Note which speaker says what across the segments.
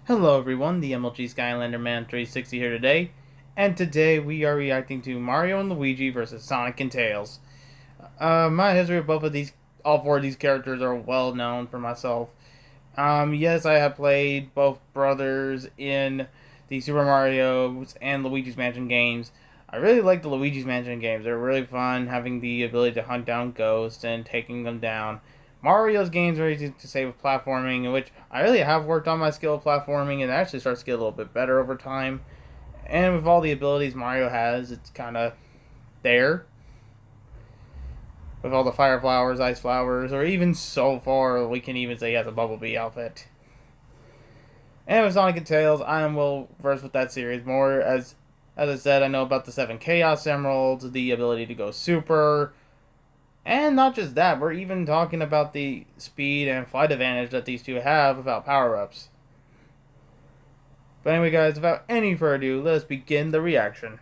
Speaker 1: Hello everyone, the MLG Skylander Man 360 here today, and today we are reacting to Mario and Luigi versus Sonic and Tails. My history of all four of these characters are well known for myself. Yes, I have played both brothers in the Super Mario's and Luigi's Mansion games. I really like the Luigi's Mansion games. They're really fun, having the ability to hunt down ghosts and taking them down. Mario's games are easy to say with platforming, in which I really have worked on my skill of platforming and actually starts to get a little bit better over time. And with all the abilities Mario has, it's kind of there. With all the fire flowers, ice flowers, or even so far, we can even say he has a Bumblebee outfit. And with Sonic and Tails, I am well versed with that series more. As I said, I know about the 7 Chaos Emeralds, the ability to go super, and not just that, we're even talking about the speed and flight advantage that these two have without power-ups. But anyway guys, without any further ado, let us begin the reaction.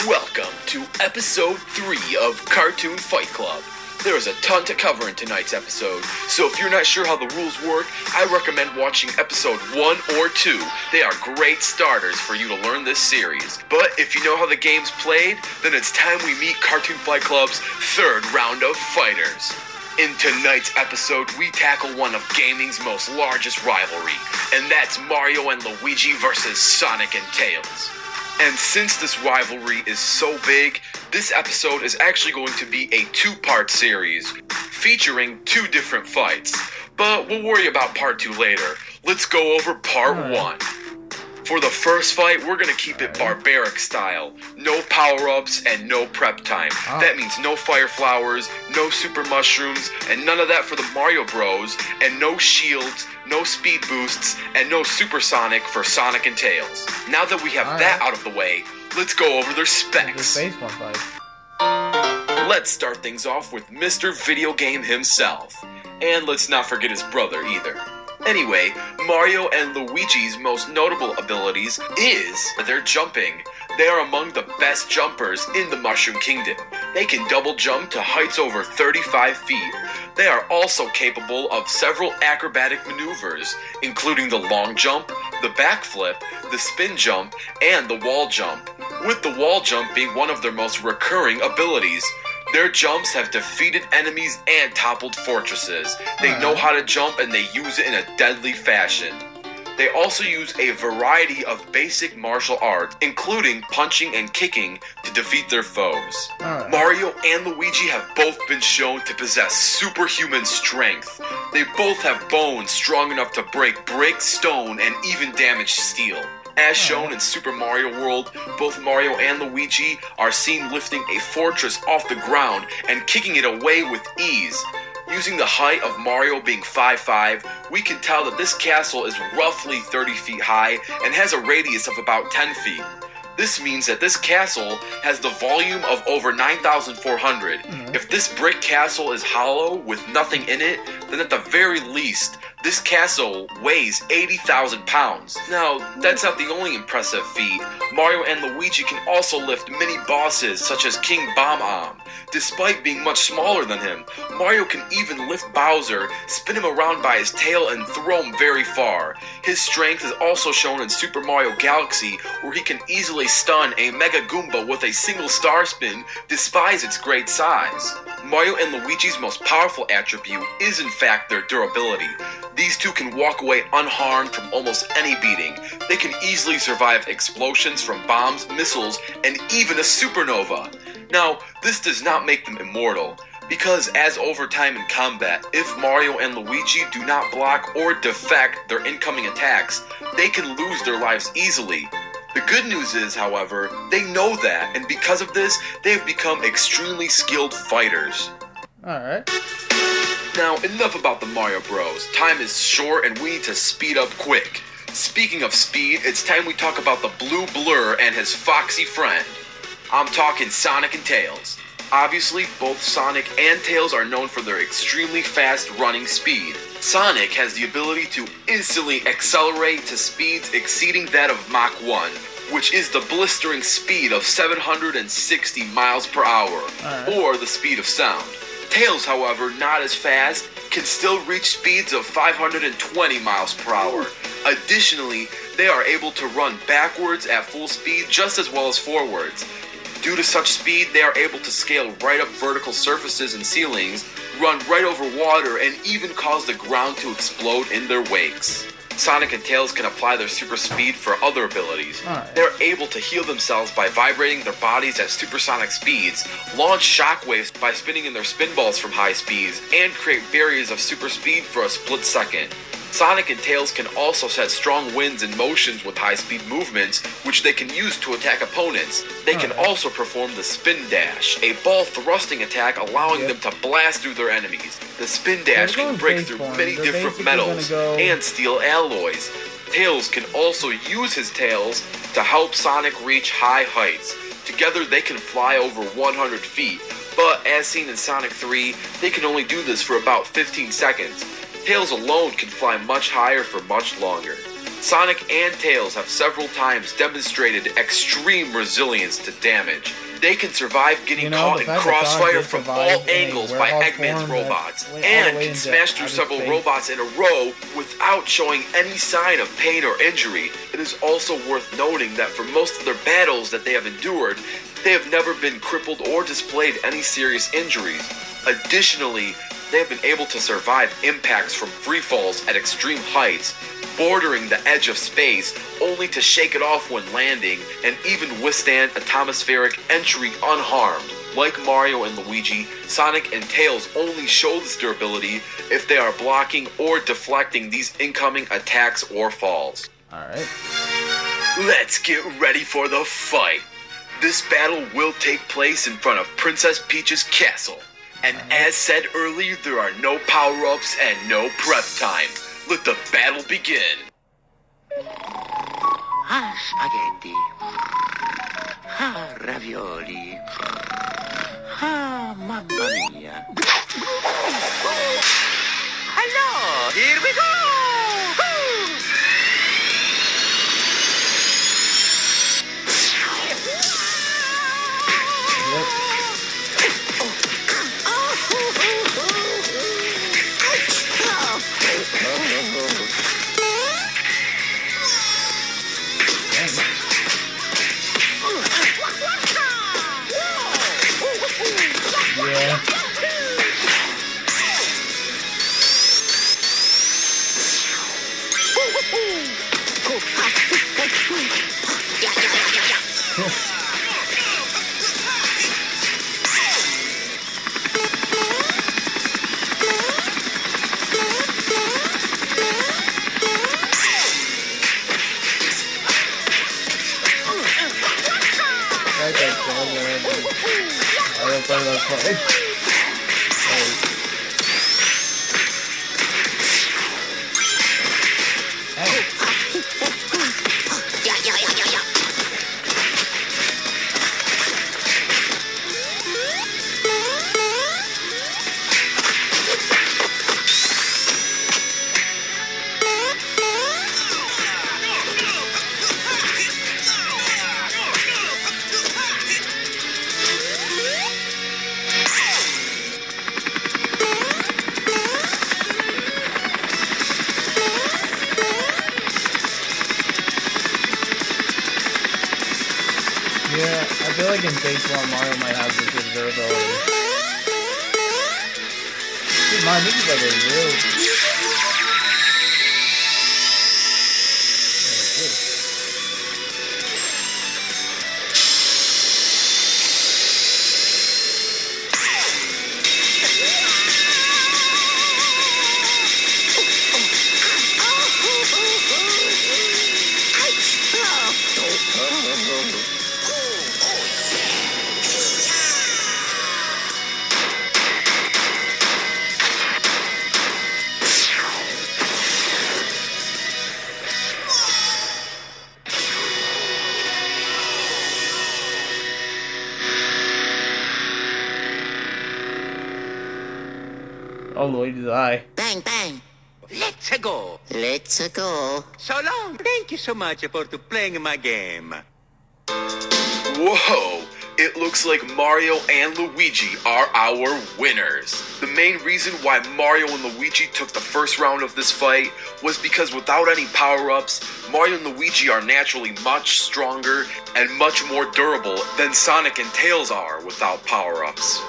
Speaker 2: Welcome to episode 3 of Cartoon Fight Club. There is a ton to cover in tonight's episode, so if you're not sure how the rules work, I recommend watching episode 1 or 2. They are great starters for you to learn this series. But if you know how the game's played, then it's time we meet Cartoon Fight Club's third round of fighters. In tonight's episode, we tackle one of gaming's most largest rivalry, and that's Mario and Luigi versus Sonic and Tails. And since this rivalry is so big, this episode is actually going to be a 2-part series, featuring 2 different fights. But we'll worry about part 2 later. Let's go over part 1. For the first fight, we're going to keep it barbaric style. No power-ups and no prep time. That means no fire flowers, no super mushrooms, and none of that for the Mario Bros, and no shields, no speed boosts, and no supersonic for Sonic and Tails. Now that we have that out of the way, let's go over their specs. Let's start things off with Mr. Video Game himself. And let's not forget his brother either. Anyway, Mario and Luigi's most notable abilities is their jumping. They are among the best jumpers in the Mushroom Kingdom. They can double jump to heights over 35 feet. They are also capable of several acrobatic maneuvers, including the long jump, the backflip, the spin jump, and the wall jump, with the wall jump being one of their most recurring abilities. Their jumps have defeated enemies and toppled fortresses. They know how to jump and they use it in a deadly fashion. They also use a variety of basic martial arts, including punching and kicking, to defeat their foes. Mario and Luigi have both been shown to possess superhuman strength. They both have bones strong enough to break brick, stone, and even damage steel. As shown in Super Mario World, both Mario and Luigi are seen lifting a fortress off the ground and kicking it away with ease. Using the height of Mario being 5'5", we can tell that this castle is roughly 30 feet high and has a radius of about 10 feet. This means that this castle has the volume of over 9,400. If this brick castle is hollow with nothing in it, then at the very least, this castle weighs 80,000 pounds. Now, that's not the only impressive feat. Mario and Luigi can also lift mini bosses such as King Bomb-Omb. Despite being much smaller than him, Mario can even lift Bowser, spin him around by his tail, and throw him very far. His strength is also shown in Super Mario Galaxy, where he can easily stun a Mega Goomba with a single star spin despite its great size. Mario and Luigi's most powerful attribute is in fact their durability. These two can walk away unharmed from almost any beating. They can easily survive explosions from bombs, missiles, and even a supernova. Now, this does not make them immortal, because as over time in combat, if Mario and Luigi do not block or defect their incoming attacks, they can lose their lives easily. The good news is, however, they know that, and because of this, they have become extremely skilled fighters.
Speaker 1: Alright.
Speaker 2: Now, enough about the Mario Bros. Time is short and we need to speed up quick. Speaking of speed, it's time we talk about the blue blur and his foxy friend. I'm talking Sonic and Tails. Obviously, both Sonic and Tails are known for their extremely fast running speed. Sonic has the ability to instantly accelerate to speeds exceeding that of Mach 1, which is the blistering speed of 760 miles per hour, or the speed of sound. Tails, however, not as fast, can still reach speeds of 520 miles per hour. Additionally, they are able to run backwards at full speed just as well as forwards. Due to such speed, they are able to scale right up vertical surfaces and ceilings, run right over water, and even cause the ground to explode in their wakes. Sonic and Tails can apply their super speed for other abilities. They're able to heal themselves by vibrating their bodies at supersonic speeds, launch shockwaves by spinning in their spinballs from high speeds, and create barriers of super speed for a split second. Sonic and Tails can also set strong winds and motions with high-speed movements, which they can use to attack opponents. They can also perform the Spin Dash, a ball thrusting attack allowing them to blast through their enemies. The Spin Dash can break through many different metals and steel alloys. Tails can also use his tails to help Sonic reach high heights. Together they can fly over 100 feet, but as seen in Sonic 3, they can only do this for about 15 seconds. Tails alone can fly much higher for much longer. Sonic and Tails have several times demonstrated extreme resilience to damage. They can survive getting caught in crossfire from all angles by Eggman's robots, and can smash through several robots in a row without showing any sign of pain or injury. It is also worth noting that for most of their battles that they have endured, they have never been crippled or displayed any serious injuries. Additionally, they have been able to survive impacts from free falls at extreme heights, bordering the edge of space, only to shake it off when landing, and even withstand atmospheric entry unharmed. Like Mario and Luigi, Sonic and Tails only show this durability if they are blocking or deflecting these incoming attacks or falls.
Speaker 1: Alright.
Speaker 2: Let's get ready for the fight. This battle will take place in front of Princess Peach's castle. And as said earlier, there are no power-ups and no prep time. Let the battle begin.
Speaker 3: Ah, spaghetti. Ah, ravioli. Ah, mamma mia. Hello, here we go!
Speaker 1: I feel like in Phase 1, Mario might have this durability. Keep in mind, this is like a real... Oh, Luigi's eye.
Speaker 4: Bang, bang.
Speaker 3: Let's go.
Speaker 4: Let's go.
Speaker 3: So long. Thank you so much for playing my game.
Speaker 2: Whoa! It looks like Mario and Luigi are our winners. The main reason why Mario and Luigi took the first round of this fight was because without any power-ups, Mario and Luigi are naturally much stronger and much more durable than Sonic and Tails are without power-ups.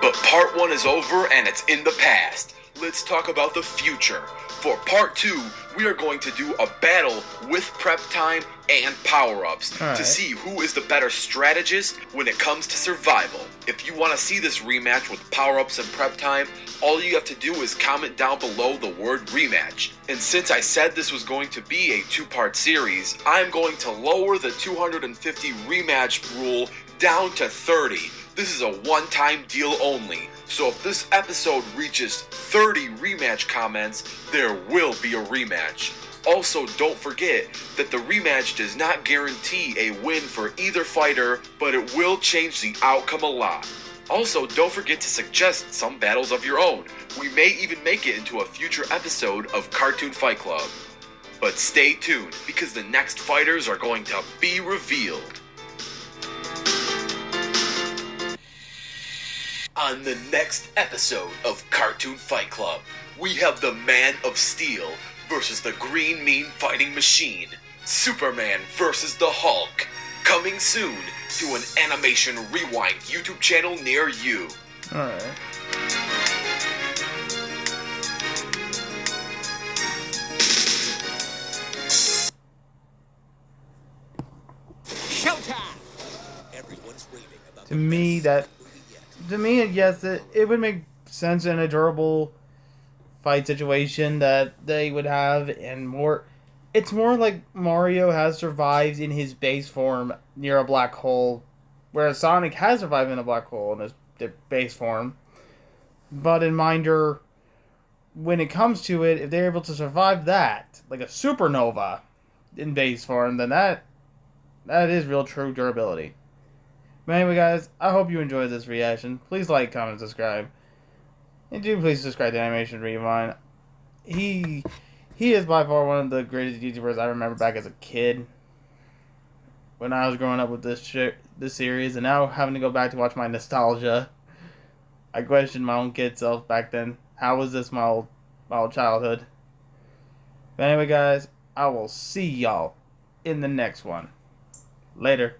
Speaker 2: But part 1 is over and it's in the past. Let's talk about the future. For part 2, we are going to do a battle with prep time and power-ups
Speaker 1: Alright.
Speaker 2: to see who is the better strategist when it comes to survival. If you want to see this rematch with power-ups and prep time, all you have to do is comment down below the word rematch. And since I said this was going to be a 2-part series, I'm going to lower the 250 rematch rule down to 30. This is a one-time deal only, so if this episode reaches 30 rematch comments, there will be a rematch. Also, don't forget that the rematch does not guarantee a win for either fighter, but it will change the outcome a lot. Also, don't forget to suggest some battles of your own. We may even make it into a future episode of Cartoon Fight Club. But stay tuned, because the next fighters are going to be revealed. On the next episode of Cartoon Fight Club, we have the Man of Steel versus the Green Mean Fighting Machine, Superman versus the Hulk, coming soon to an Animation Rewind YouTube channel near you.
Speaker 1: Alright.
Speaker 3: Showtime! Everyone's raving about
Speaker 1: To me, yes, it would make sense in a durable fight situation that they would have, and more. It's more like Mario has survived in his base form near a black hole, whereas Sonic has survived in a black hole in his base form. But in Minder, when it comes to it, if they're able to survive that, like a supernova in base form, then that is real true durability. But anyway, guys, I hope you enjoyed this reaction. Please like, comment, subscribe. And do please subscribe to Animation Rewind. He is by far one of the greatest YouTubers I remember back as a kid. When I was growing up with this series, and now having to go back to watch my nostalgia. I questioned my own kid self back then. How was this my old childhood? But anyway, guys, I will see y'all in the next one. Later.